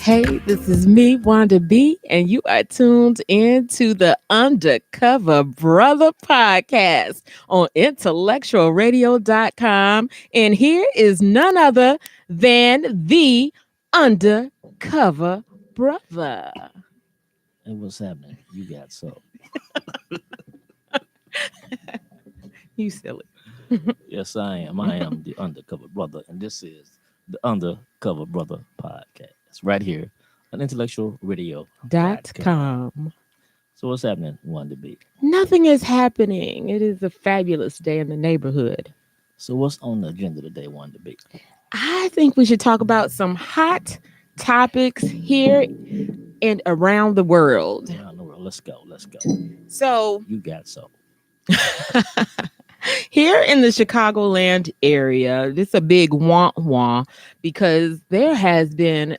Hey, this is me, Wanda B, and you are tuned in to the Undercover Brother Podcast on IntellectualRadio.com. And here is none other than the Undercover Brother. And what's happening? You got so. You silly. Yes, I am. I am the Undercover Brother, and this is the Undercover Brother Podcast right here on IntellectualRadio.com. .com. So what's happening, Wanda B? Nothing is happening. It is a fabulous day in the neighborhood. So what's on the agenda today, Wanda B? I think we should talk about some hot topics here and around the world. Around the world. Let's go. Let's go. So, You got so. here in the Chicagoland area, this is a big wah because there has been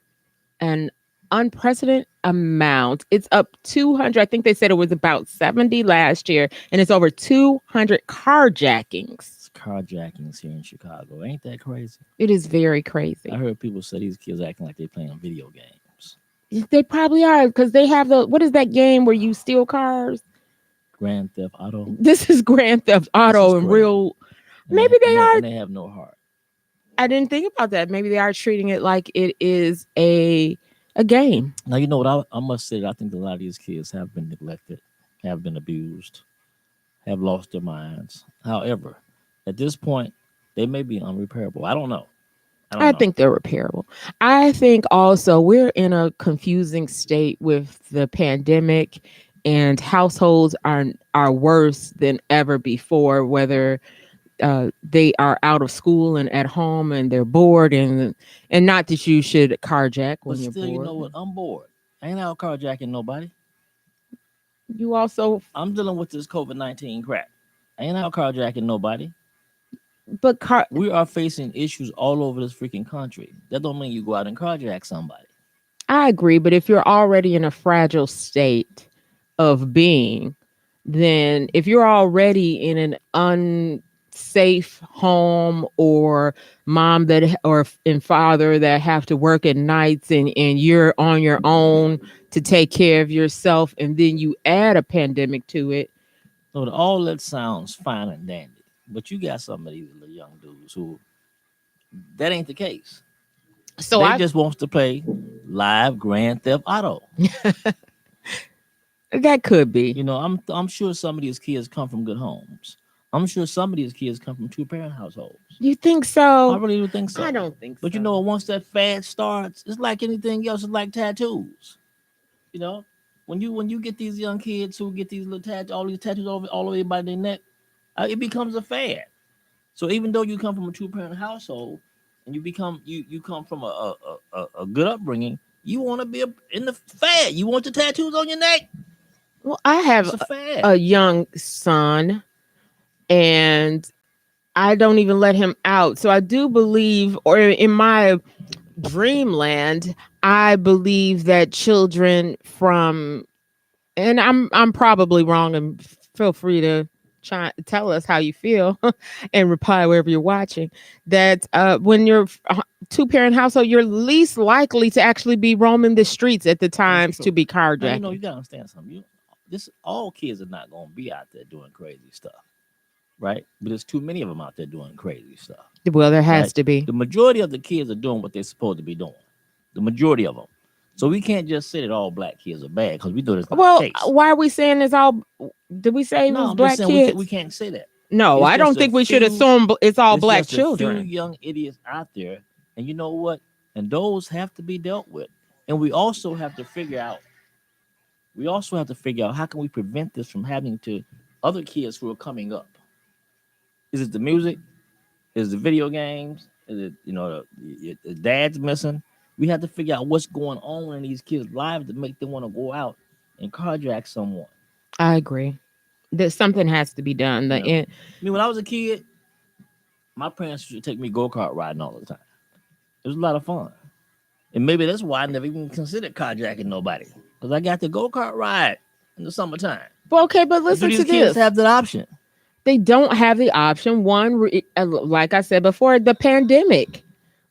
an unprecedented amount. It's up 200. I think they said it was about 70 last year, and it's over 200 carjackings. It's carjackings here in Chicago. Ain't that crazy? It is very crazy. I heard people say these kids acting like they're playing video games. They probably are because they have what is that game where you steal cars? Grand Theft Auto. This is Grand Theft Auto and real. Maybe they are. And they have no heart. I didn't think about that. Maybe they are treating it like it is a game. Now, you know what? I must say that I think a lot of these kids have been neglected, have been abused, have lost their minds. However, at this point, they may be unrepairable. I don't know. I think they're repairable. I think also we're in a confusing state with the pandemic, and households are worse than ever before, whether they are out of school and at home and they're bored, and not that you should carjack when you're bored. You know what? I'm bored. I ain't out carjacking nobody. You also... I'm dealing with this COVID-19 crap. I ain't out carjacking nobody. But we are facing issues all over this freaking country. That don't mean you go out and carjack somebody. I agree, but if you're already in a fragile state of being, then if you're already in an unsafe home, or mom and father that have to work at nights, and you're on your own to take care of yourself, and then you add a pandemic to it. So all that sounds fine and dandy, but you got some of these little young dudes who that ain't the case. So they just wants to play live Grand Theft Auto. That could be. You know, I'm sure some of these kids come from good homes. I'm sure some of these kids come from two-parent households. You think so? I really do think so. I don't think so. But you know, once that fad starts, it's like anything else. It's like tattoos. You know, when you get these young kids who get these little tattoos, all these tattoos all the way by their neck, it becomes a fad. So even though you come from a two-parent household and you come from a good upbringing, you want to be in the fad. You want the tattoos on your neck. Well, I have a young son, and I don't even let him out. So I do believe, or in my dreamland, I believe that children from, and I'm probably wrong, and feel free to tell us how you feel and reply wherever you're watching, that when you're two-parent household, you're least likely to actually be roaming the streets at the times to be carjacked. Now, you know, you gotta understand something. All kids are not gonna be out there doing crazy stuff, right? But there's too many of them out there doing crazy stuff. Well, there has to be. The majority of the kids are doing what they're supposed to be doing. The majority of them. So we can't just say that all black kids are bad, because we know this. Well, why are we saying it's all? Did we say it was black kids? We can't say that. No, I don't think we should assume it's all black children. A few young idiots out there, and you know what? And those have to be dealt with. And we also have to figure out. How can we prevent this from happening to other kids who are coming up? Is it the music? Is it the video games? Is it the dad's missing? We have to figure out what's going on in these kids' lives to make them want to go out and carjack someone. I agree. That something has to be done. I mean, when I was a kid, my parents used to take me go-kart riding all the time. It was a lot of fun. And maybe that's why I never even considered carjacking nobody. Because I got the go-kart ride in the summertime. Well, okay, but listen to this. Kids have that option. They don't have the option. One, like I said before, the pandemic.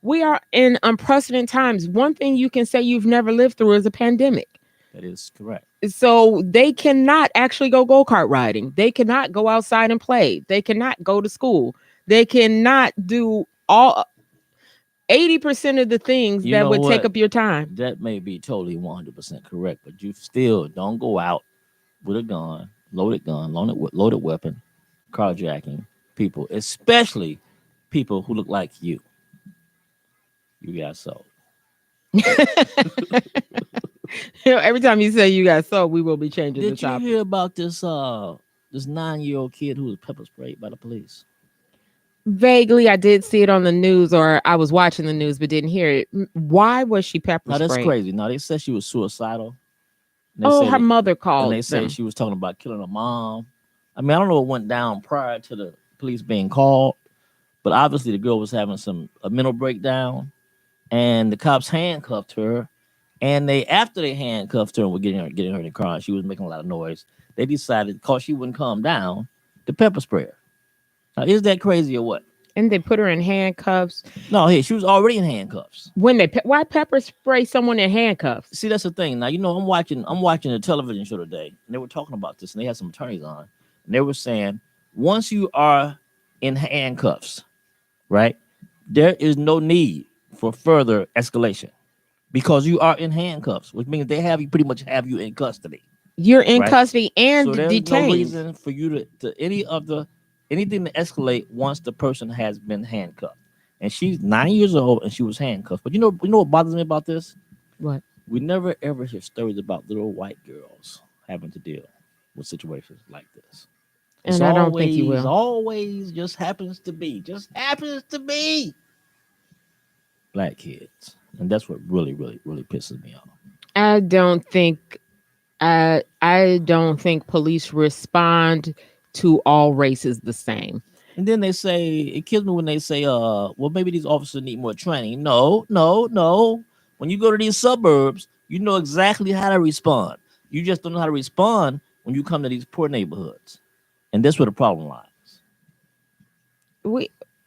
We are in unprecedented times. One thing you can say you've never lived through is a pandemic. That is correct. So they cannot actually go-kart riding. They cannot go outside and play. They cannot go to school. They cannot do all 80% of the things You that know would take what? up your time. That may be totally 100% correct, but you still don't go out with a gun, loaded weapon, carjacking people, especially people who look like you. You got sold. Every time you say you got sold, we will be changing the Did you topic. hear about this 9-year-old kid who was pepper sprayed by the police? Vaguely, I did see it on the news, or I was watching the news but didn't hear it. Why was she pepper Now that's sprayed? crazy. Now they said she was suicidal. And they Oh, said her mother and called they say them. she was talking about killing her mom. I mean, I don't know what went down prior to the police being called, but obviously the girl was having a mental breakdown, and the cops handcuffed her. And after they handcuffed her and were getting her in the car, and she was making a lot of noise. They decided, because she wouldn't calm down, to pepper spray her. Now, is that crazy or what? And they put her in handcuffs. No, hey, she was already in handcuffs. Why pepper spray someone in handcuffs? See, that's the thing. Now, I'm watching a television show today, and they were talking about this, and they had some attorneys on, and they were saying, once you are in handcuffs, right, there is no need for further escalation because you are in handcuffs, which means pretty much have you in custody. You're in Right. custody and So there's detained. no reason for you to anything to escalate once the person has been handcuffed. And she's 9 years old and she was handcuffed. But you know what bothers me about this? What? We never ever hear stories about little white girls having to deal with situations like this. And I don't think you will. Always just happens to be black kids. And that's what really, really, really pisses me off. I don't think police respond to all races the same. And then they say, it kills me when they say, well, maybe these officers need more training. No, no, no. When you go to these suburbs, you know exactly how to respond. You just don't know how to respond when you come to these poor neighborhoods. And that's where the problem lies.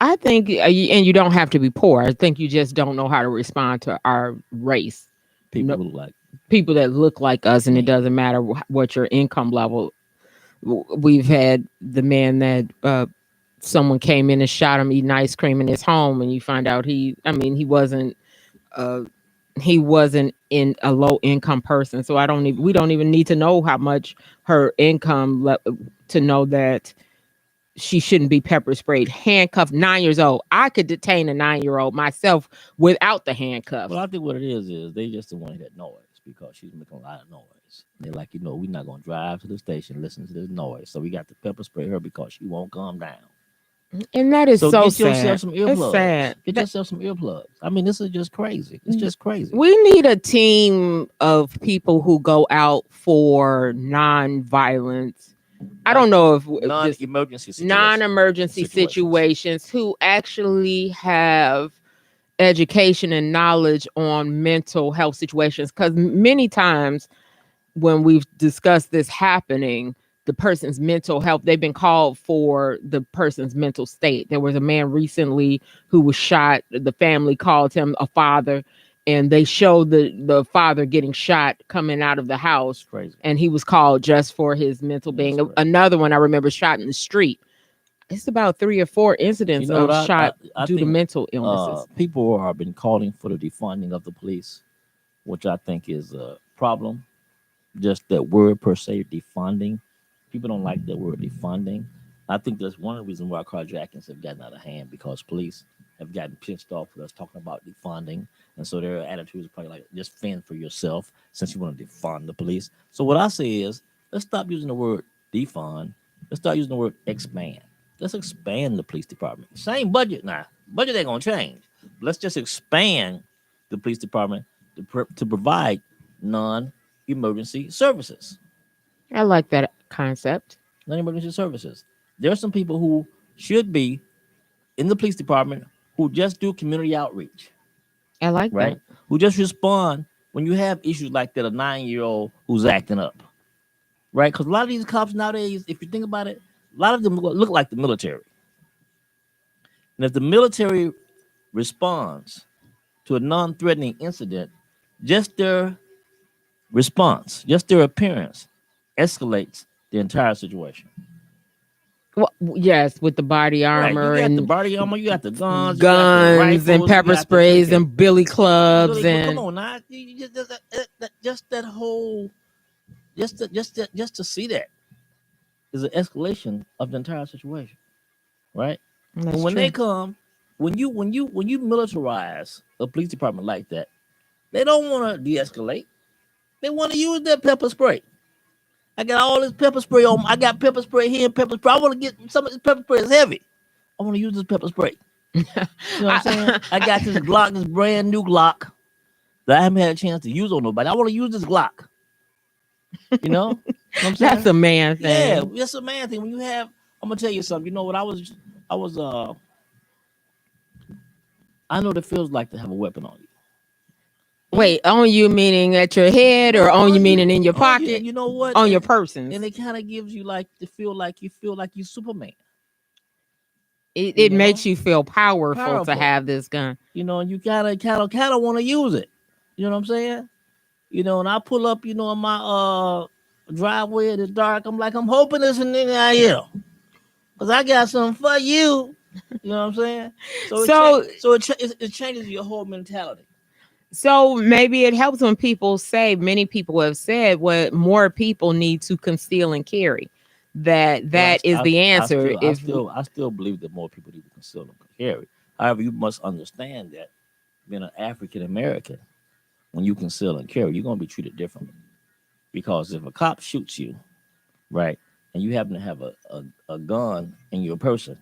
I think, and you don't have to be poor. I think you just don't know how to respond to our race. People No- look like People that look like us, and it doesn't matter what your income level. We've had the man that someone came in and shot him eating ice cream in his home, and you find out he wasn't uh, he wasn't in a low income person. So we don't even need to know how much her income to know that she shouldn't be pepper sprayed. Handcuffed, 9 years old. I could detain a 9-year-old myself without the handcuffs. Well, I think what it is they just don't want to hear that noise because she's making a lot of noise. They're like, we're not going to drive to the station, listen to this noise. So we got to pepper spray her because she won't calm down. And that is so get sad. yourself some earplugs. It's sad. Get yourself some earplugs. I mean, this is just crazy. It's just crazy. We need a team of people who go out for non-violence. I don't know if non-emergency situations who actually have education and knowledge on mental health situations, because many times when we've discussed this happening, the person's mental health, they've been called for the person's mental state. There was a man recently who was shot. The family called him a father, and they showed the father getting shot coming out of the house. Crazy. And he was called just for his mental being. Another one I remember shot in the street. It's about 3 or 4 incidents of shot due to mental illnesses. People have been calling for the defunding of the police, which I think is a problem. Just that word per se, defunding. People don't like that word defunding. I think that's one of the reasons why carjackings have gotten out of hand, because police have gotten pissed off with us talking about defunding. And so their attitude is probably like, just fend for yourself since you want to defund the police. So what I say is, let's stop using the word defund. Let's start using the word expand. Let's expand the police department. Same budget now. Budget ain't going to change. Let's just expand the police department to provide non-emergency services. I like that concept. Non-emergency services. There are some people who should be in the police department who just do community outreach. I like that. Who just respond when you have issues like that, a 9-year-old who's acting up. Right? Because a lot of these cops nowadays, if you think about it, a lot of them look like the military. And if the military responds to a non-threatening incident, just their response, just their appearance escalates the entire situation. Well, yes, with the body Right. You armor got the and body armor, you got the guns, you got the guns and rifles, you pepper got the sprays freaking and billy clubs Billy, but come and on now. Just that whole just to see that is an escalation of the entire situation. Right? And that's when they true. come, when you militarize a police department like that, they don't want to de-escalate. They want to use that pepper spray. I got all this pepper spray on. I got pepper spray here and pepper spray. I want to get some of this pepper spray. Is heavy. I want to use this pepper spray. You know what I'm saying? I got this Glock, this brand new Glock that I haven't had a chance to use on nobody. I want to use this Glock. You know what I'm saying? That's a man Yeah, thing. that's a man thing. When you have, I'm gonna tell you something. You know what? I know what it feels like to have a weapon on you. Wait, on you meaning at your head or No, on you meaning you, in your on you, and pocket? you know what? On your And persons. it kind of gives you like to feel like you Superman. You It know, makes you feel powerful to powerful. have this gun. You know, and you kind of want to use it. You know what I'm saying? You know, and I pull up, on my driveway in the dark. I'm like, I'm hoping there's a nigga out here, cause I got something for you. You know what I'm saying? So So it changes your whole mentality. so maybe it helps when people say, many people have said, what more people need to conceal and carry. Well, That is the answer. If I still believe that more people need to conceal and carry. However, you must understand that being an African American, when you conceal and carry, you're gonna be treated differently. Because if a cop shoots you, right, and you happen to have a gun in your person,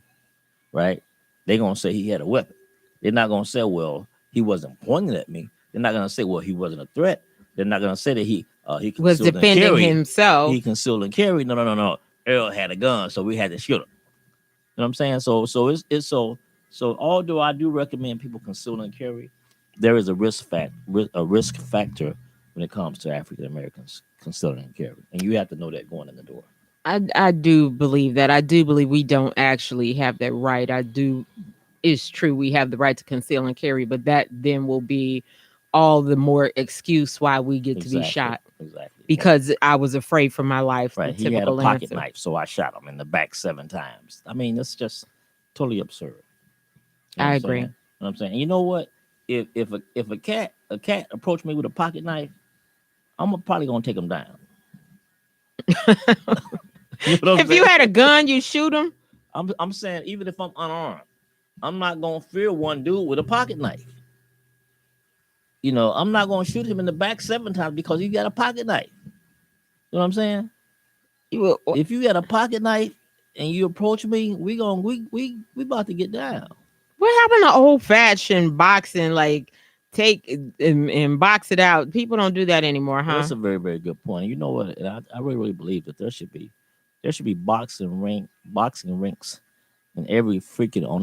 right, they're gonna say he had a weapon. They're not gonna say, well, he wasn't pointing at me. They're not gonna say, well, he wasn't a threat. They're not gonna say that he was concealed and defending carried. himself. He concealed and carried. No. Earl had a gun, so we had to shoot him. You know what I'm saying? So although I do recommend people conceal and carry, there is a risk factor when it comes to African Americans concealing and carry, and you have to know that going in the door. I do believe that. I do believe we don't actually have that right. I do. It's true we have the right to conceal and carry, but that then will be all the more excuse why we get to be shot. Exactly. Because I was afraid for my life. Right. The He had a typical pocket answer. knife, so I shot him in the back 7 times. I mean, it's just totally absurd. You know I what I'm agree. saying? You know what I'm saying? And you know what? If a cat approached me with a pocket knife, probably gonna take him down. You know what I'm If you saying? had a gun, you shoot him. I'm saying even if I'm unarmed, I'm not gonna fear one dude with a pocket knife. You know, I'm not gonna shoot him in the back 7 times because he got a pocket knife. You know what I'm saying? If you got a pocket knife and you approach me, we about to get down. What happened to old fashioned boxing? Like take and box it out. People don't do that anymore, Well, huh? that's a very, very good point. And you know what? And I really, really believe that there should be boxing rinks in on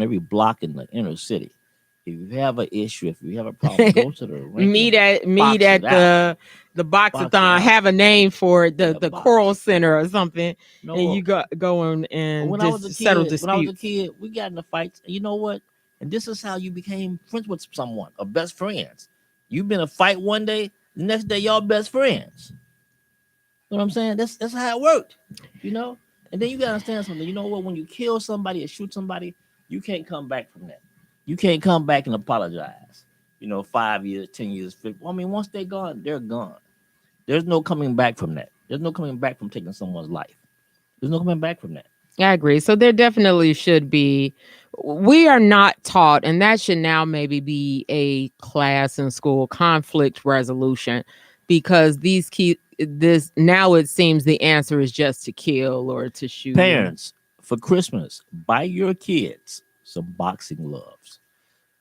every block in the inner city. If you have an issue, if you have a problem, go to the rink. meet at out. the Box it boxathon. out. Have a name for it, the Box. choral center or something, and No, you go in and when I was just a settle kid, disputes. we got in the fights. And you know what? And this is how you became friends with someone, or best friends. You've been in a fight one day, the next day y'all best friends. You know what I'm saying? That's how it worked. You know? And then you gotta understand something. You know what? When you kill somebody or shoot somebody, you can't come back from that. You can't come back and apologize. 5 years, 10 years, 50. I mean, once they're gone, they're gone. There's no coming back from that. There's no coming back from taking someone's life. There's no coming back from that. I agree. So there definitely should be. We are not taught, and that should now maybe be a class in school, conflict resolution, because this now it seems the answer is just to kill or to shoot. Parents, for Christmas, buy your kids some boxing gloves.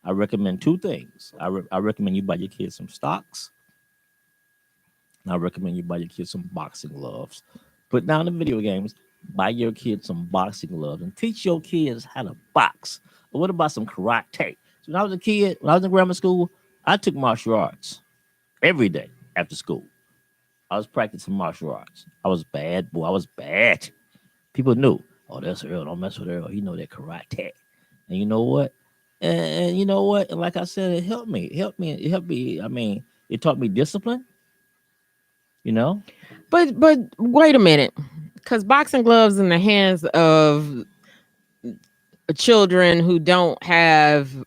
I recommend 2 things. I recommend you buy your kids some stocks. And I recommend you buy your kids some boxing gloves. Put down the video games. Buy your kids some boxing gloves and teach your kids how to box. But what about some karate? So when I was a kid, when I was in grammar school, I took martial arts every day after school. I was practicing martial arts. I was bad, boy. I was bad. People knew, oh, that's Earl. Don't mess with Earl. He know that karate. And you know what? And you know what? And like I said, it helped me. It helped me. It helped me. I mean, it taught me discipline. You know, But wait a minute, because boxing gloves in the hands of children who don't have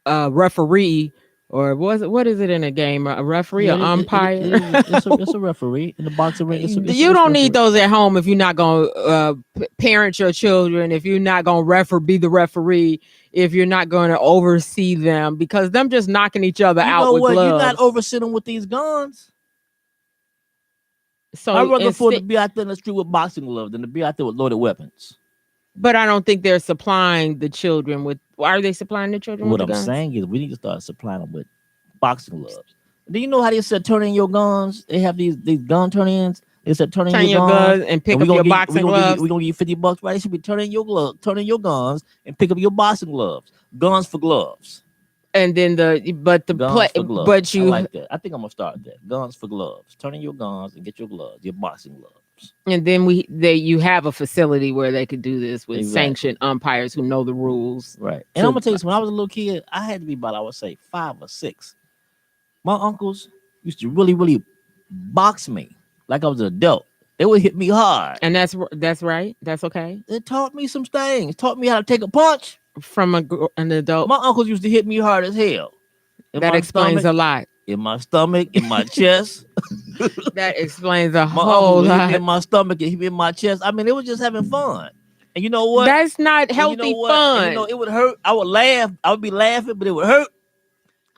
a referee, or what is it in a game? A referee, yeah, an umpire? it's a referee in the boxing ring. You It's a don't need referee. those at home if you're not going to parent your children, if you're not going to be the referee, if you're not going to oversee them, because them just knocking each other You out know with what? You're not gloves. oversitting with these guns. I'd So rather for to instead, be out there in the street with boxing gloves than to be out there with loaded weapons. but I don't think they're supplying the children with. Why are they supplying the children with What the I'm guns? saying is we need to start supplying them with boxing gloves. Do you know how they said turn in your guns? They have these gun turn-ins. They said turn in Turn your your guns, guns and and pick up your boxing gloves. we gonna give you $50, right? It should be turn in your glove, turn in your guns, and pick up your boxing gloves. Guns for gloves. And then Guns for gloves. but I you like that. I think I'm gonna start that. Guns for gloves. Turn in your guns and get your gloves, your boxing gloves. and then you have a facility where they could do this with Exactly. sanctioned umpires who know the rules. Right. And I'm gonna tell you something. When I was a little kid, I had to be about, I would say, 5 or 6. My uncles used to really, really box me like I was an adult. They would hit me hard. And that's right. That's okay. It taught me some things. Taught me how to take a punch. From an adult. My uncles used to hit me hard as hell. That explains a lot. In my stomach, in my chest. That explains a My whole uncle would hit lot. me in my stomach and hit me in my chest. I mean, it was just having fun. And you know what? That's not And healthy you know what? fun. And you know, it would hurt. I would laugh. I would be laughing, but it would hurt.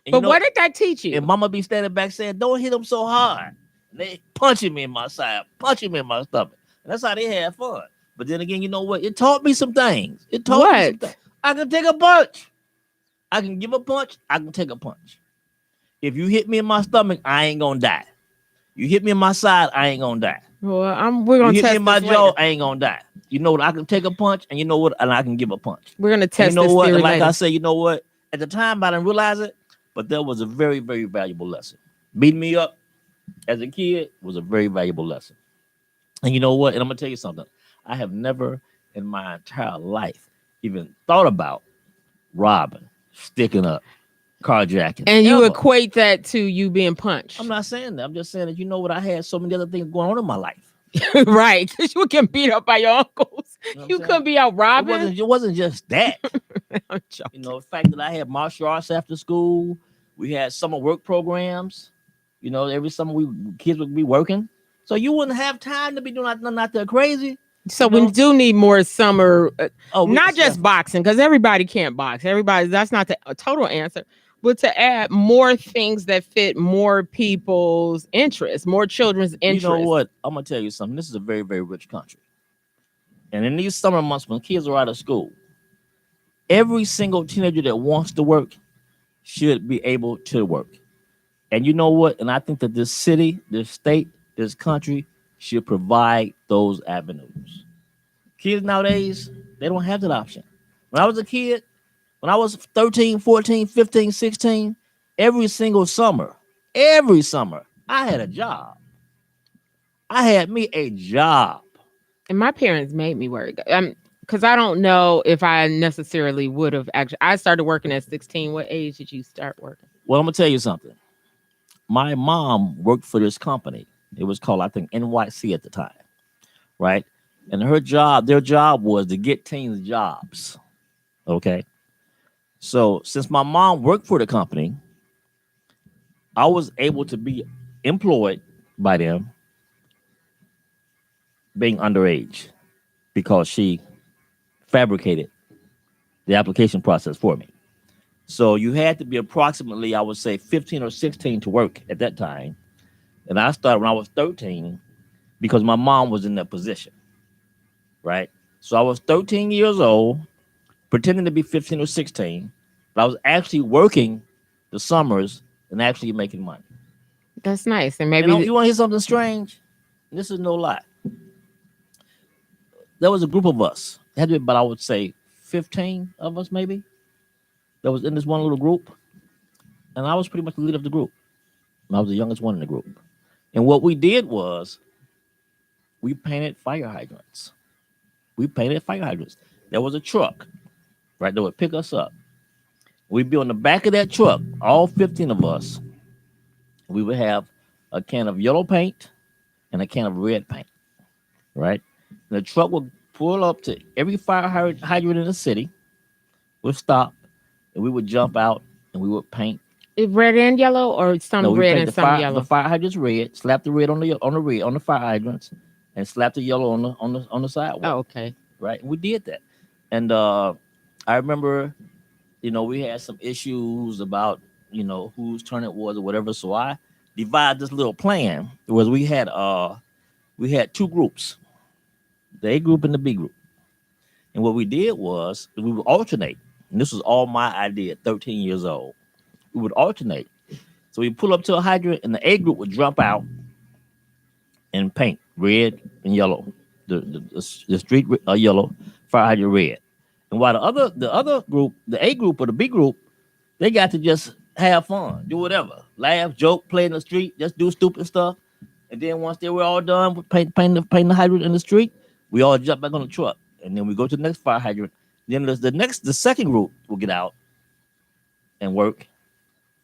And but you know, what did that teach you? and mama be standing back saying, "Don't hit him so hard." And they punching me in my side, punching me in my stomach. And that's how they had fun. But then again, you know what? It taught me some things. It taught me some things. I can take a punch. I can give a punch. I can take a punch. If you hit me in my stomach, I ain't gonna die. You hit me in my side, I ain't gonna die. Well, we're gonna you hit test me in my this jaw, later. I ain't gonna die. You know what? I can take a punch, and you know what? And I can give a punch. We're gonna And test you know this what? theory And like later. I say, you know what? At the time, I didn't realize it, but that was a very, very valuable lesson. Beating me up as a kid was a very valuable lesson. And you know what? And I'm gonna tell you something. I have never in my entire life even thought about robbing, sticking up, carjacking. And you ever. equate that to you being punched. I'm not saying that. I'm just saying that you know what? I had so many other things going on in my life. Right, because you can beat up by your uncles. You know You couldn't be out robbing. It wasn't just that. I'm joking. You know, the fact that I had martial arts after school, we had summer work programs. You know, every summer kids would be working, so you wouldn't have time to be doing nothing out there crazy. So we do need more summer, not just definitely. boxing, because everybody can't box. That's not a total answer, but to add more things that fit more people's interests, more children's interests. You know what? I'm gonna tell you something. This is a very, very rich country, and in these summer months when kids are out of school, every single teenager that wants to work should be able to work. And you know what? And I think that this city, this state, this country should provide those avenues. Kids nowadays, they don't have that option. When I was a kid, when I was 13, 14, 15, 16, every summer, I had a job. I had me a job. And my parents made me work. Because I don't know if I necessarily would have actually. I started working at 16. What age did you start working? Well, I'm going to tell you something. My mom worked for this company. It was called, I think, NYC at the time, right? And their job was to get teens jobs, okay? So since my mom worked for the company, I was able to be employed by them being underage because she fabricated the application process for me. So you had to be approximately, I would say, 15 or 16 to work at that time. And I started when I was 13 because my mom was in that position, right? So I was 13 years old, pretending to be 15 or 16, but I was actually working the summers and actually making money. That's nice. And maybe you want to hear something strange? This is no lie. There was a group of us. It had to be about, I would say, 15 of us maybe. That was in this one little group. And I was pretty much the leader of the group. And I was the youngest one in the group. And what we did was we painted fire hydrants. There was a truck, right, that would pick us up. We'd be on the back of that truck, all 15 of us. We would have a can of yellow paint and a can of red paint, right? And the truck would pull up to every fire hydrant in the city. We'd stop, and we would jump out, and we would paint. Red and yellow, or No, some we red paint and some the yellow? fire hydrants red, slap the red on the fire hydrants, and slap the yellow on the sidewalk. Oh, okay. Right? We did that, and I remember, we had some issues about whose turn it was or whatever. So I divided this little plan. Was we had two groups, the A group and the B group, and what we did was we would alternate. And this was all my idea at 13 years old. We would alternate. So we pull up to a hydrant, and the A group would jump out and paint red and yellow. The street yellow, fire hydrant red. And while the other group, the A group or the B group, they got to just have fun, do whatever, laugh, joke, play in the street, just do stupid stuff. And then once they were all done with painting the hydrant in the street, we all jump back on the truck, and then we go to the next fire hydrant. Then the second group will get out and work,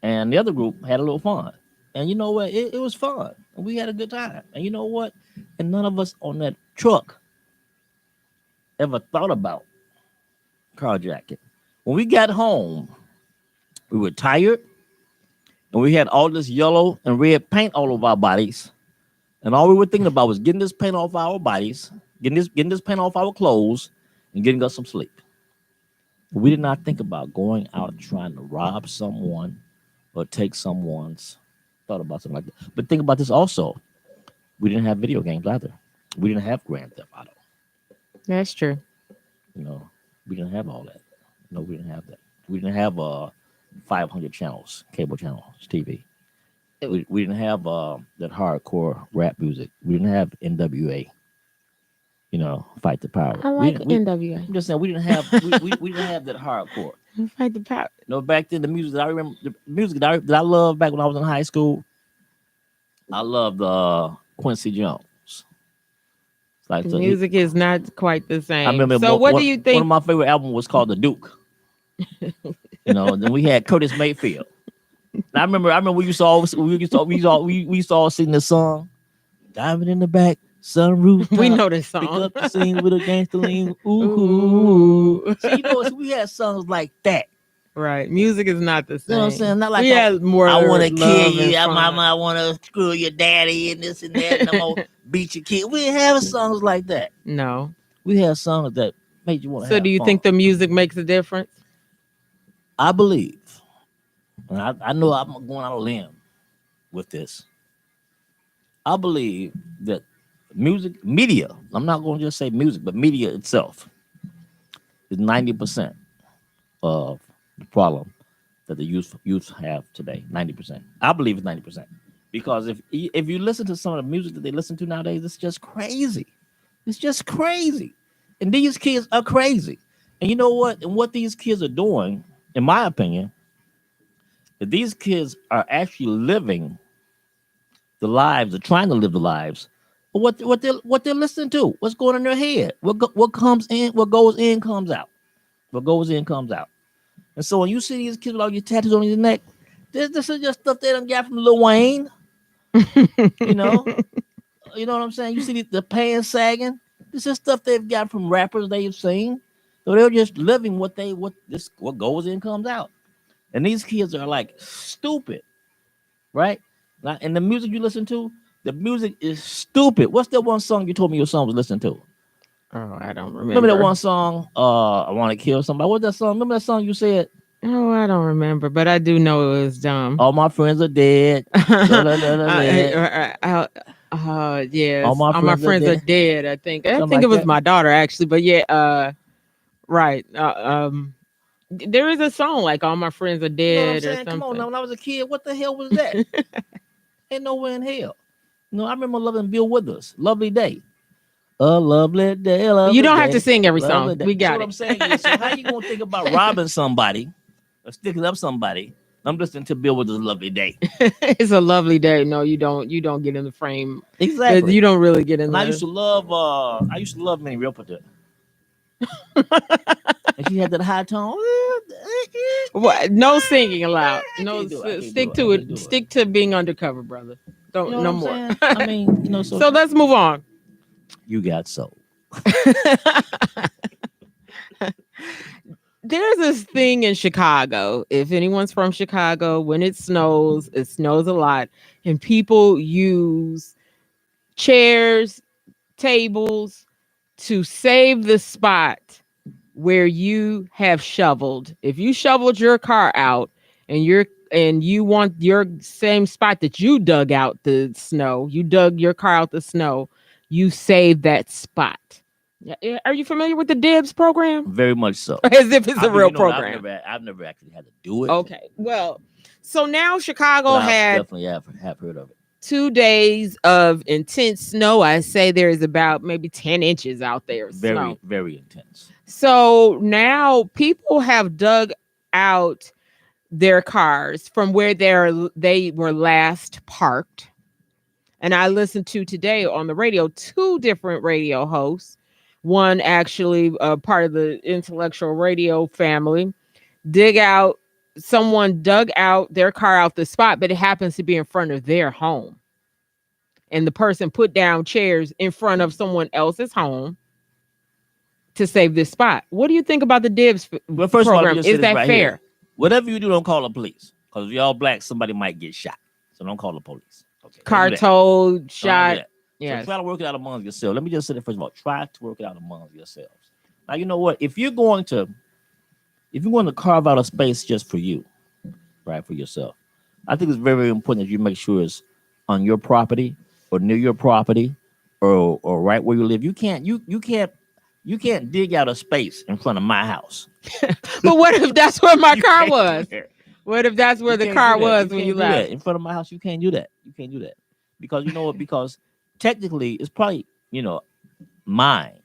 and the other group had a little fun. And you know what? It was fun, and we had a good time. And you know what? And none of us on that truck ever thought about carjacking. When we got home, we were tired, and we had all this yellow and red paint all over our bodies. And all we were thinking about was getting this paint off our bodies, getting this paint off our clothes, and getting us some sleep. We did not think about going out trying to rob someone or take someone's. Thought about something like that. But think about this also. We didn't have video games either. We didn't have Grand Theft Auto. That's true. We didn't have all that. No, we didn't have that. We didn't have 500 channels, cable channels, TV. We didn't have that hardcore rap music. We didn't have NWA. Fight the power. I like NWA. I'm just saying we didn't have we didn't have that hardcore. Fight the power. No, back then the music that I remember, the music that I loved back when I was in high school, I loved Quincy Jones. The music is not quite the same. I remember. So what do you think? One of my favorite albums was called The Duke. Then we had Curtis Mayfield. And I remember we used to all sing this song, Diamond in the Back, Sunroof. We know this song. Pick up the scene with a gangster lean. Ooh. So, we had songs like that. Right. Music is not the same. You know what I'm saying? Not like we had more. I want to kill you. I want to screw your daddy and this and that. And I'm going to beat your kid. We didn't have songs like that. No. We had songs that made you want to So do you think the music makes a difference? I believe. And I know I'm going out on a limb with this. I believe that media, I'm not going to just say music, but media itself is 90% of the problem that the youth have today. 90%. I believe it's 90%. Because if you listen to some of the music that they listen to nowadays, it's just crazy. It's just crazy. And these kids are crazy. And you know what? And what these kids are doing, in my opinion, that these kids are actually living the lives, or trying to live the lives, of what they're listening to, what's going in their head, what comes in, what goes in comes out, what goes in comes out. And so when you see these kids with all your tattoos on your neck, this is just stuff they done got from Lil Wayne. You know what I'm saying? You see the pants sagging. This is stuff they've got from rappers they've seen. So they're just living what goes in comes out. And these kids are like stupid, right? And the music you listen to, the music is stupid. What's that one song you told me your son was listening to? Oh, I don't remember. Remember that one song, I Want to Kill Somebody? What's that song? Remember that song you said? Oh, I don't remember, but I do know it was dumb. All my friends are dead. Yes. All my friends are dead. I think it was my daughter actually, but yeah, right. There is a song like "All My Friends Are Dead" or something. Come on, now, when I was a kid, what the hell was that? Ain't nowhere in hell. I remember loving Bill Withers, "Lovely Day." A lovely day. You don't have to sing every song. We got it. What I'm saying is, so how you gonna think about robbing somebody or sticking up somebody? I'm listening to Bill Withers' "Lovely Day." It's a lovely day. No, you don't get in the frame. Exactly. You don't really get in. I used to love Minnie Riperton. And she had that high tone. What? No singing allowed. No, Stick to it. Stick to being undercover, brother. Don't You know no what more. I'm saying? I mean, So let's move on. You got soul. There's this thing in Chicago. If anyone's from Chicago, when it snows a lot, and people use chairs, tables to save the spot where you have shoveled. If you shoveled your car out and you want your same spot that you dug out the snow, you dug your car out the snow, you save that spot. Are you familiar with the DIBS program? Very much so. As if it's a real program. I've never actually had to do it. Okay. Well, so now Chicago had definitely have heard of it. 2 days of intense snow. I say there is about maybe 10 inches out there. Very, very intense. So now people have dug out their cars from where they were last parked. And I listened to today on the radio 2 different radio hosts. One actually part of the Intellectual Radio family. Someone dug out their car out the spot, but it happens to be in front of their home. And the person put down chairs in front of someone else's home to save this spot. What do you think about the DIBS program? Is that fair? Here. Whatever you do, don't call the police. Because if y'all black, somebody might get shot. So don't call the police. Okay. Car towed, shot. Yeah. So try to work it out amongst yourselves. Let me just say that first of all. Try to work it out amongst yourselves. Now you know what? If you're going to carve out a space just for you, right, for yourself, I think it's very, very important that you make sure it's on your property or near your property or right where you live. You can't dig out a space in front of my house. But what if that's where my car was? What if that's where the car was when you left? In front of my house, you can't do that. You can't do that. Because you know what? Because technically it's probably, mine.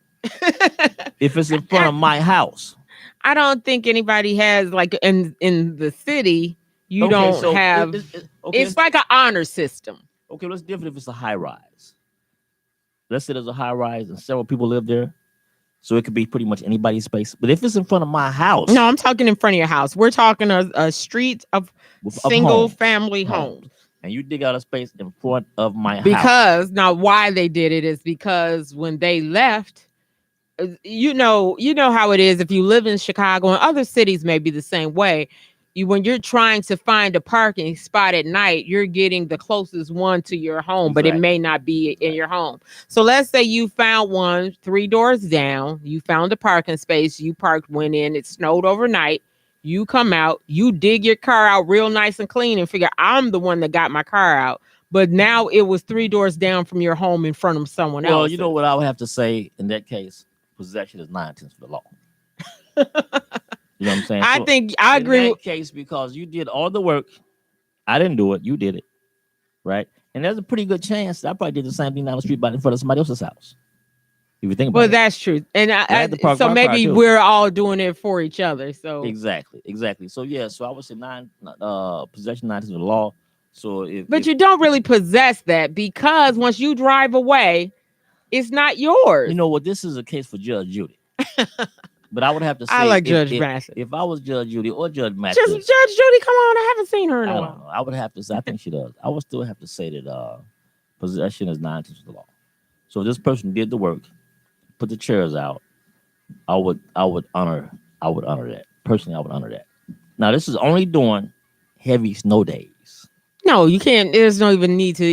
If it's in front of my house. I don't think anybody has, like, in the city, you don't have it's like an honor system. Okay, let's different if it's a high rise. Let's say there's a high rise and several people live there. So it could be pretty much anybody's space. But if it's in front of my house. No, I'm talking in front of your house. We're talking a street of single family homes. And you dig out a space in front of my house. Because now why they did it is because when they left, you know how it is if you live in Chicago and other cities may be the same way. When you're trying to find a parking spot at night, you're getting the closest one to your home, but it may not be in your home. So let's say you found one 3 doors down, you found a parking space, you parked, went in, it snowed overnight, you come out, you dig your car out real nice and clean and figure, I'm the one that got my car out. But now it was 3 doors down from your home in front of someone else. Well, you know what I would have to say in that case? Possession is 9/10 of the law. You know what I'm saying? I agree. In that case, because you did all the work, I didn't do it. You did it, right? And there's a pretty good chance that I probably did the same thing down the street, but in front of somebody else's house. If you think about it. Well, that's true. And so maybe we're all doing it for each other. So exactly. So yeah. So I would say possession 9/10 of the law. So but you don't really possess that because once you drive away, it's not yours. You know what? This is a case for Judge Judy. But I would have to say, I like Judge Mathis. If I was Judge Judy or Judge Mathis, Judge Judy, come on! I haven't seen her in a while. Don't know. I would have to say, I think she does. I would still have to say that possession is 9/10 of the law. So if this person did the work, put the chairs out, I would honor that. Personally, I would honor that. Now this is only during heavy snow days. No, you can't. There's no even need to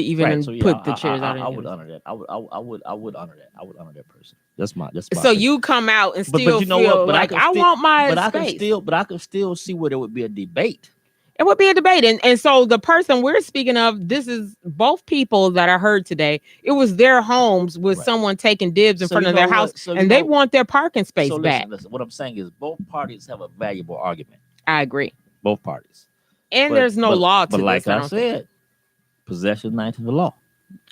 put the chairs out. I would honor that. I would honor that. I would honor that person. That's my. So you come out and still feel like I want my space. But I can still see where there would be a debate. It would be a debate, and so the person we're speaking of, this is both people that I heard today. It was their homes with someone taking dibs in front of their house, and they want their parking space back. Listen, what I'm saying is both parties have a valuable argument. I agree. Both parties. And there's no law to this. But like I said, possession 9/10 of the law.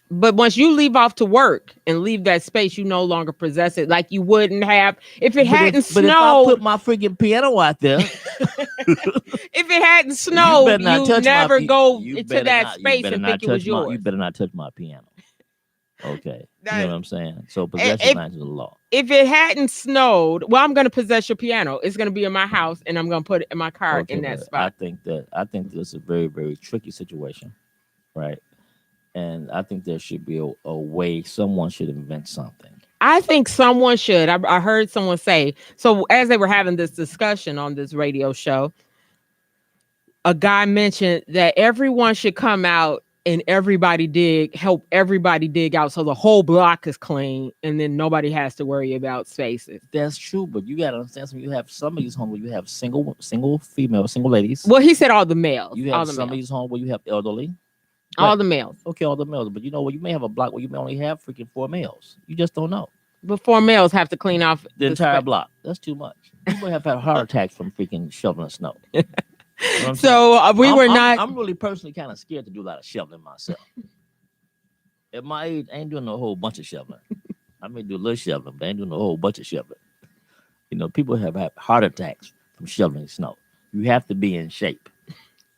But once you leave off to work and leave that space, you no longer possess it like you wouldn't have if it hadn't snowed. But if I put my freaking piano out there, if it hadn't snowed, you never go into that space and think it was yours. You better not touch my piano. Okay. You know That what I'm saying? So possession not to the law. if it hadn't snowed, well, I'm gonna possess your piano. It's gonna be in my house, and I'm gonna put it in my car Okay, in that but I spot. think this is a very, very tricky situation, right? And I think there should be a way someone should invent something. I think someone should. I heard someone say so as they were having this discussion on this radio show. A guy mentioned that everyone should come out and help everybody dig out so the whole block is clean and then nobody has to worry about spaces. That's true, but you gotta understand something. You have some of these homes where you have single female, single ladies. Well, he said all the males. You all have the some of males. these homes where you have elderly. All the males. Okay, all the males. But you know what? You may have a block where you may only have freaking 4 males. You just don't know. But 4 males have to clean off The entire block. That's too much. People have had heart attacks from freaking shoveling snow. You know so I'm really personally kind of scared to do a lot of shoveling myself. At my age, I ain't doing a whole bunch of shoveling. I may do a little shoveling, but I ain't doing a whole bunch of shoveling. You know, people have had heart attacks from shoveling snow. You have to be in shape.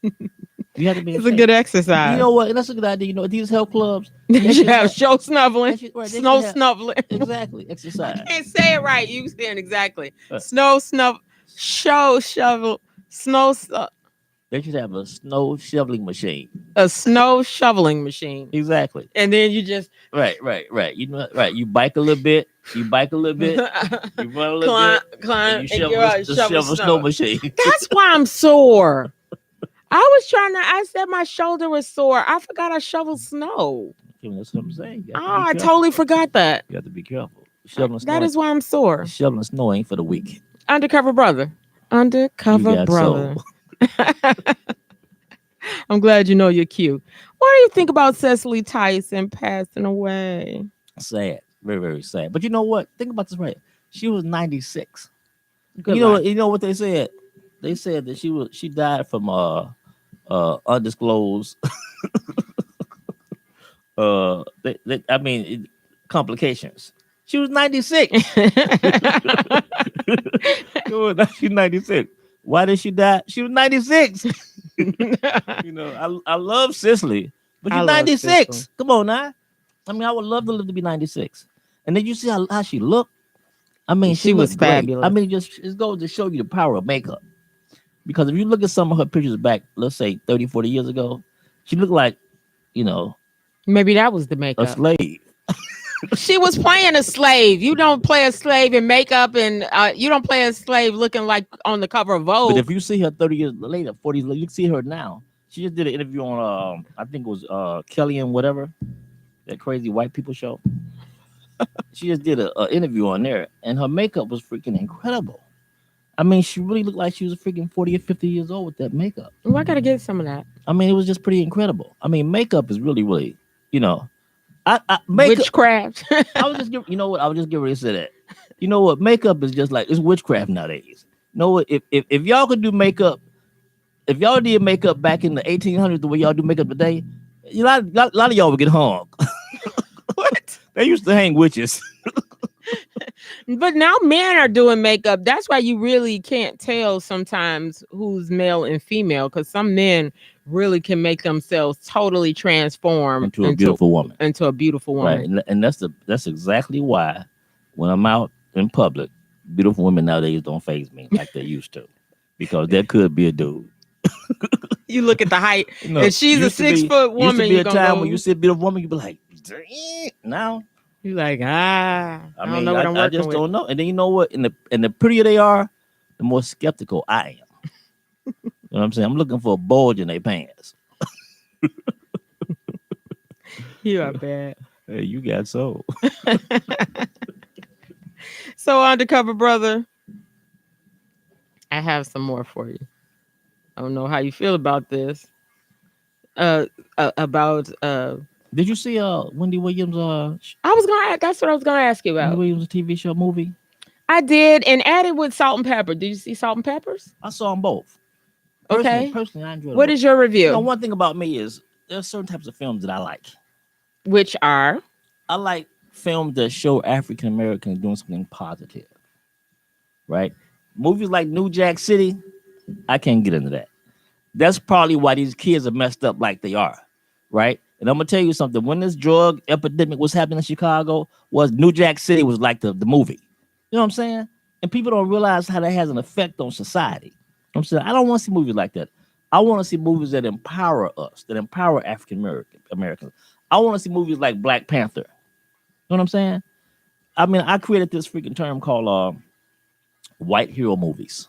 You have to be in It's shape. a good exercise. You know what? And that's a good idea. You know, these health clubs. They should have show snuffling, snow snuffling. snuffling. Exactly. Exercise. I can't say it right. You saying exactly. Snow snuff, shovel, snow. They should have a snow shoveling machine. A snow shoveling machine. Exactly. And then you just right. You know, right. You bike a little bit. You run a little bit. Climb. And you shovel snow machine. That's why I'm sore. I said my shoulder was sore. I forgot I shoveled snow. Okay, that's what I'm saying. I totally forgot that. You have to be careful. Shoveling snow. That is why I'm sore. Shoveling snow ain't for the weak. Undercover brother. Undercover brother. I'm glad you know you're cute. What do you think about Cecily Tyson passing away? Sad. Very, very sad. But you know what? Think about this right. She was 96. Good you luck. know what they said? They said that she died from undisclosed complications. She was 96. She's 96. Why did she die? She was 96. You know, I love Cicely, but she's 96. Come on now. I mean, I would love to live to be 96. And then you see how she looked. I mean, she was fabulous. I mean, it goes to show you the power of makeup. Because if you look at some of her pictures back, let's say 30, 40 years ago, she looked like, you know, maybe that was the makeup. A slave. She was playing a slave. You don't play a slave in makeup, and you don't play a slave looking like on the cover of Vogue. But if you see her 30 years later, 40 years later, you see her now. She just did an interview on, I think it was Kelly and whatever, that crazy white people show. She just did an interview on there, and her makeup was freaking incredible. I mean, she really looked like she was freaking 40 or 50 years old with that makeup. Well, I got to get some of that. I mean, it was just pretty incredible. I mean, makeup is really, really, you know, witchcraft. I was just you know what? I was just getting ready to say that. You know what? Makeup is just like it's witchcraft nowadays. You know what? If y'all could do makeup, if y'all did makeup back in the 1800s the way y'all do makeup today, a lot of y'all would get hung. What? They used to hang witches. But now men are doing makeup. That's why you really can't tell sometimes who's male and female, because some men really can make themselves totally transform into a beautiful woman. Right. And that's exactly why when I'm out in public, beautiful women nowadays don't faze me like they used to. Because there could be a dude. You look at the height. If she's a 6 foot woman, used to be a time when you see a beautiful woman, you be like, now. You're like, I don't know what I'm working with. I just don't know. And then you know what? And the prettier they are, the more skeptical I am. You know what I'm saying? I'm looking for a bulge in their pants. You are bad. Hey, you got soul. So, Undercover brother, I have some more for you. I don't know how you feel about this. Did you see Wendy Williams? That's what I was gonna ask you about. Wendy Williams TV show movie. I did, and added with Salt and Pepper. Did you see Salt and Peppers? I saw them both. Personally, I enjoyed them. What is your review? You know, one thing about me is there's certain types of films that I like. Which are? I like films that show African Americans doing something positive. Right? Movies like New Jack City, I can't get into that. That's probably why these kids are messed up like they are. Right? And I'm gonna tell you something. When this drug epidemic was happening in Chicago, was New Jack City was like the movie. You know what I'm saying? And people don't realize how that has an effect on society. You know what I'm saying, I don't want to see movies like that. I want to see movies that empower us, that empower African Americans. I want to see movies like Black Panther. You know what I'm saying? I mean, I created this freaking term called white hero movies,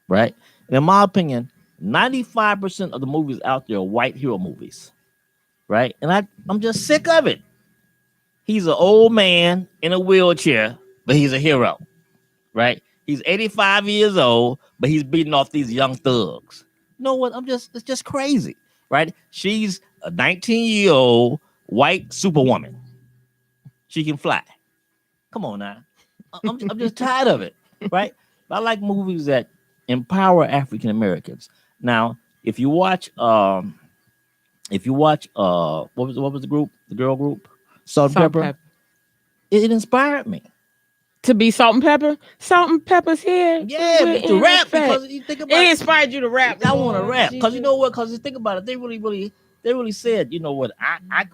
right? And in my opinion, 95% of the movies out there are white hero movies, right? And I'm just sick of it. He's an old man in a wheelchair, but he's a hero, right? He's 85 years old, but he's beating off these young thugs. You know what? It's just crazy, right? She's a 19-year-old white superwoman. She can fly. Come on now. I'm just tired of it, right? I like movies that empower African Americans. Now, if you watch what was the group, the girl group, Salt and Pepper, it inspired me to be Salt and Pepper. Salt and Pepper's here. Yeah, to rap, because you think about it inspired you to rap. I want to rap because you know what? Because you think about it, they really said, you know what?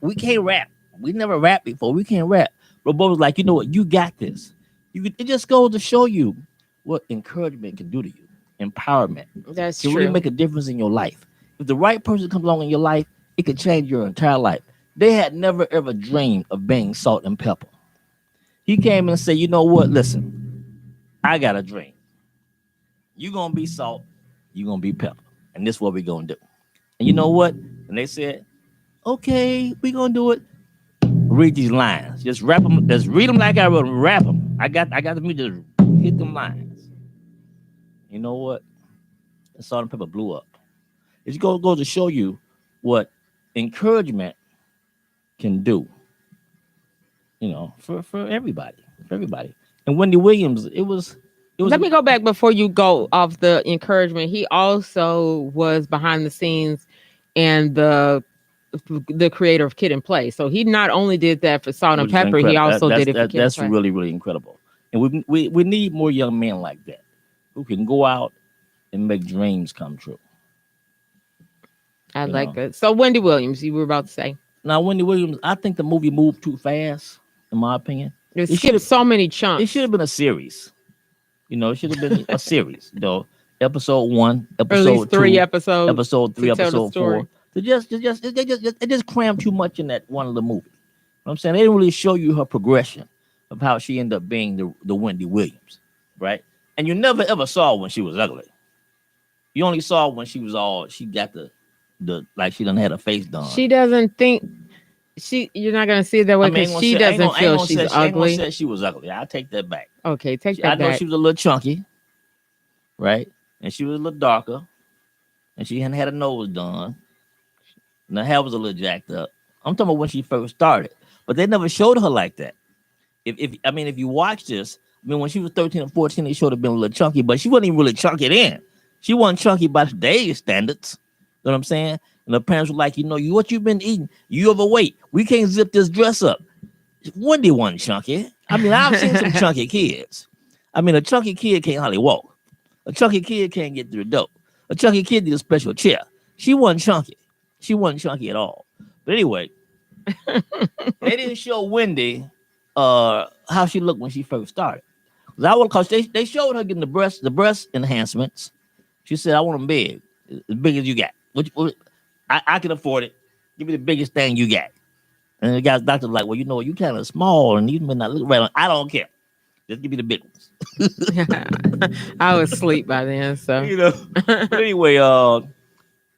We can't rap. We never rapped before. We can't rap. But Bo was like, you know what? You got this. It just goes to show you what encouragement can do to you. Empowerment. That's true. It really make a difference in your life. If the right person comes along in your life, it can change your entire life. They had never ever dreamed of being Salt and Pepper. He came and said, you know what? Listen, I got a dream. You're going to be Salt. You're going to be Pepper. And this is what we're going to do. And you know what? And they said, okay, we're going to do it. Read these lines. Just rap them. Just read them like I wrote them. Rap them. I got the music. Just hit them lines. You know what? And Salt and Pepper blew up. It goes to show you what encouragement can do. You know, for everybody. For everybody. And Wendy Williams, it was. Let me go back before you go off the encouragement. He also was behind the scenes and the creator of Kid and Play. So he not only did that for Salt and Pepper, he also did it for Kid and Play. That's really, really incredible. And we need more young men like that who can go out and make dreams come true. I like that. So Wendy Williams, you were about to say. Now, Wendy Williams, I think the movie moved too fast, in my opinion. It skipped so many chunks. It should have been a series. You know, it should have been a series. You know, episode 1, episode 2, 3 episodes, episode 3, episode 4. It just crammed too much in that one little movie. You know what I'm saying? They didn't really show you her progression of how she ended up being the Wendy Williams, right? And you never ever saw when she was ugly. You only saw when she was she got the like she done had her face done. She doesn't think you're not gonna see it that way because she doesn't feel she's ugly. I ain't gonna say she was ugly. I'll take that back. Okay, take that back. I know she was a little chunky, right? And she was a little darker, and she hadn't had her nose done, and her hair was a little jacked up. I'm talking about when she first started, but they never showed her like that. If you watch this, when she was 13 or 14, they showed her being a little chunky, but she wasn't even really chunky then. She wasn't chunky by today's standards. You know what I'm saying? And the parents were like, what you've been eating? You overweight. We can't zip this dress up. Wendy wasn't chunky. I've seen some chunky kids. A chunky kid can't hardly walk. A chunky kid can't get through the door. A chunky kid needs a special chair. She wasn't chunky. She wasn't chunky at all. But anyway, they didn't show Wendy how she looked when she first started. Because they showed her getting the breast enhancements. She said, I want them big, as big as you got. I can afford it. Give me the biggest thing you got. And the guy's doctor was like, well, you kind of small and you may not look right. I don't care. Just give me the big ones. I was asleep by then, so. But anyway,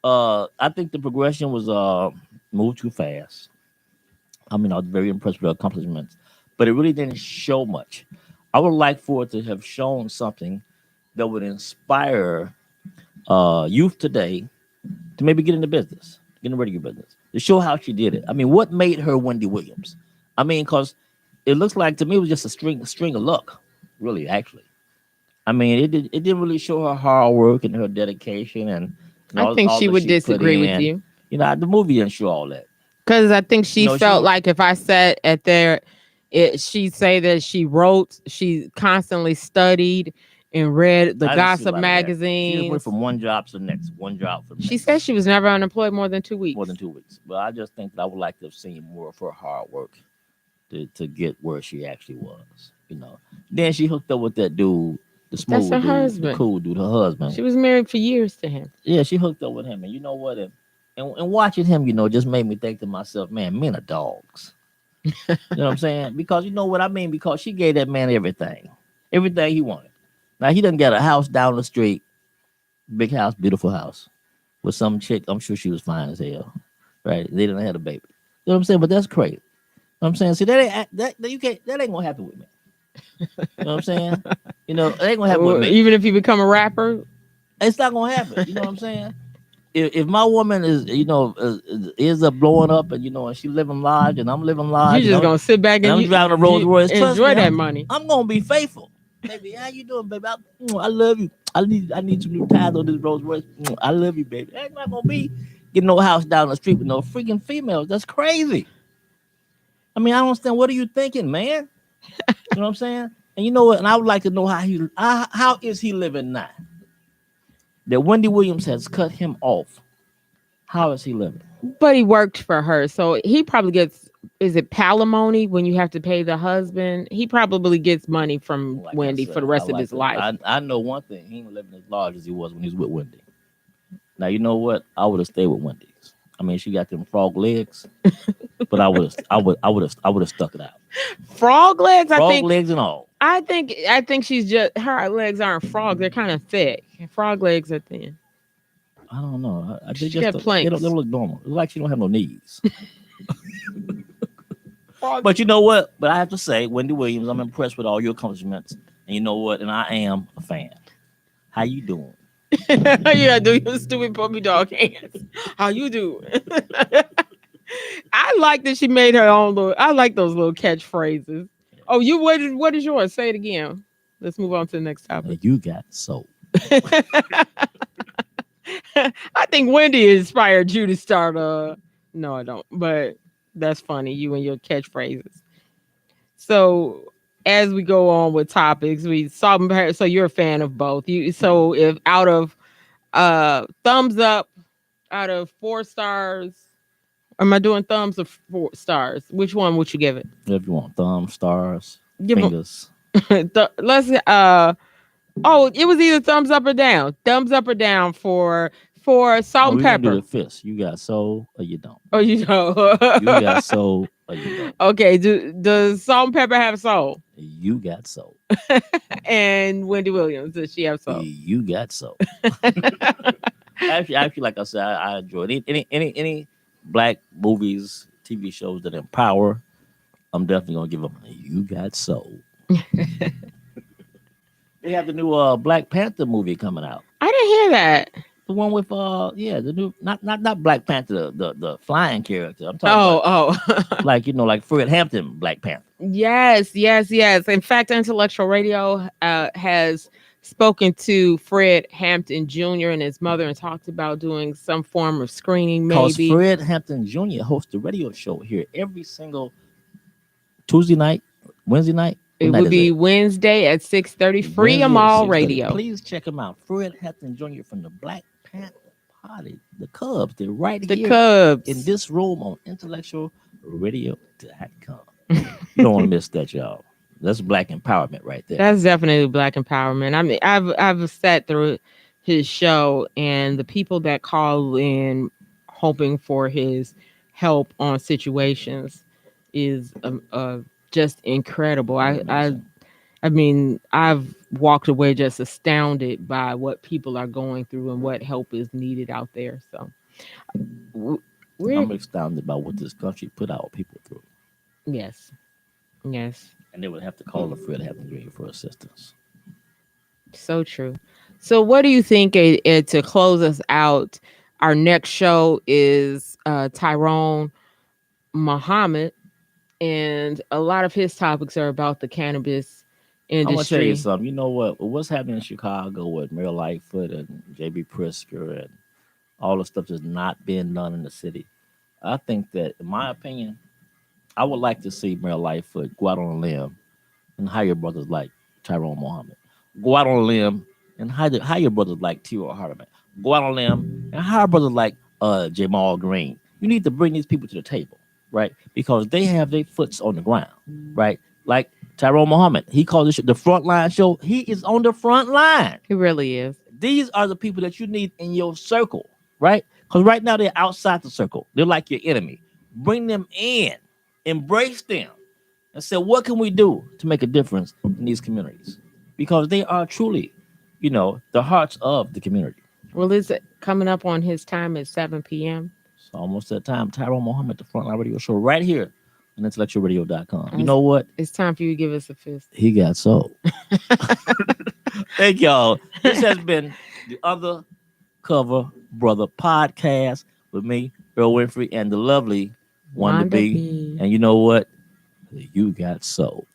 I think the progression was moved too fast. I was very impressed with her accomplishments, but it really didn't show much. I would like for it to have shown something that would inspire youth today to maybe get into business, get into radio business, to show how she did it. What made her Wendy Williams? Because it looks like to me it was just a string of luck, really, actually. It didn't really show her hard work and her dedication and I think she would disagree with you. The movie didn't show all that. Because I think she felt like if I sat at she'd say that she wrote, she constantly studied, and read the I didn't see a gossip lot of that. She just went magazines. from one job to the next, one job for the She next, said she was never unemployed more than 2 more weeks. than 2 weeks. But I just think that I would like to have seen more of her hard work to get where she actually was. Then she hooked up with that dude, the That's her smooth dude, the husband. cool dude, her husband. She was married for years to him. Yeah, she hooked up with him, and you know what? And watching him, just made me think to myself, man, men are dogs. You know what I'm saying? Because you know what I mean? Because she gave that man everything he wanted. Now he done got a house down the street, big house, beautiful house, with some chick. I'm sure she was fine as hell, right? They didn't have a baby. You know what I'm saying? But that's crazy. You know what I'm saying? See, that you can't. That ain't gonna happen with me. You know what I'm saying? It ain't gonna happen with me. Even if you become a rapper, It's not gonna happen. You know what I'm saying? If my woman is up blowing up and she living large and I'm living large you just gonna sit back and and I'm driving a Rolls you Royce, trust enjoy me, that money. I'm gonna be faithful. Baby, how you doing, baby? I love you. I need some new tires on this Rolls Royce. I love you, baby. I'm not gonna be getting no house down the street with no freaking females. That's crazy. I mean, I don't understand. What are you thinking, man? You know what I'm saying? And you know what? And I would like to know how is he living now? That Wendy Williams has cut him off. How is he living? But he worked for her, so he probably gets. Is it palimony when you have to pay the husband? He probably gets money from Like Wendy for the rest of his life. I know one thing. He ain't living as large as he was when he was with Wendy. Now you know what? I would have stayed with Wendy's. I mean, she got them frog legs, but I would have stuck it out. Frog legs, Frog legs and all. I think she's just her legs aren't frog. They're kind of thick. Frog legs are thin. I don't know. She got They planks. don't look normal. It's like she don't have no knees. But you know what? But I have to say, Wendy Williams, I'm impressed with all your accomplishments. And you know what? And I am a fan. How you doing? Yeah, do your stupid puppy dog hands. How you do? I like that she made her own little. I like those little catchphrases. Oh, what is yours? Say it again. Let's move on to the next topic. You got soul. I think Wendy inspired you to start. No, I don't. But that's funny. You and your catchphrases. So as we go on with topics, we saw. So you're a fan of both. So if out of thumbs up, out of 4 stars, am I doing thumbs or 4 stars? Which one would you give it? If you want thumbs, stars, Give 'em- fingers. Let's oh, it was either thumbs up or down. Thumbs up or down for salt and We're gonna do pepper. the fist. You got soul or you don't. Oh, you know. You got soul or you don't. Okay, does salt and pepper have soul? You got soul. And Wendy Williams, does she have soul? You got soul. Actually, like I said, I enjoy it. Any black movies, TV shows that empower. I'm definitely gonna give them. You got soul. They have the new Black Panther movie coming out. I didn't hear that. The one with the new not Black Panther, the flying character. I'm talking about like Fred Hampton Black Panther. Yes. In fact, Intellectual Radio has spoken to Fred Hampton Jr. and his mother and talked about doing some form of screening. Because Maybe Fred Hampton Jr. hosts a radio show here every single Tuesday night, Wednesday night. it would be Wednesday at 6:30. Free them all radio. Please check him out. Fred Hampton Jr. from the Black Panther Party, the Cubs. They're right The here Cubs. in this room on IntellectualRadio.com. You don't want to miss that, y'all. That's black empowerment right there. That's definitely black empowerment. I mean, I've sat through his show, and the people that call in hoping for his help on situations is just incredible. I mean, I've walked away just astounded by what people are going through and what help is needed out there. So I'm astounded by what this country put our people through. Yes. And they would have to call the Fred Hampton Jr. for assistance. So true. So what do you think to close us out? Our next show is Tyrone Muhammad, and a lot of his topics are about the cannabis industry. I'm gonna tell you something. You know what? What's happening in Chicago with Mayor Lightfoot and J.B. Pritzker and all the stuff that's not being done in the city? I think that, in my opinion, I would like to see Mayor Lightfoot go out on a limb and hire brothers like Tyrone Muhammad. go out on a limb and hire brothers like T.O. Hardeman. Go out on a limb and hire brothers like Jamal Green. You need to bring these people to the table, right? Because they have their foots on the ground, right? Like Tyrone Muhammad, he calls this the front line show. He is on the front line. He really is. These are the people that you need in your circle, right? Because right now they're outside the circle. They're like your enemy. Bring them in, embrace them, and say, what can we do to make a difference in these communities? Because they are truly, the hearts of the community. Well, is it coming up on his time at 7 p.m.? It's almost that time. Tyrone Muhammad, the Frontline Radio Show, right here on IntellectualRadio.com. You know what? It's time for you to give us a fist. He got sold. Thank y'all. This has been the Undercover Brother podcast with me, Earl Winfrey, and the lovely Wanda B. And you know what? You got sold.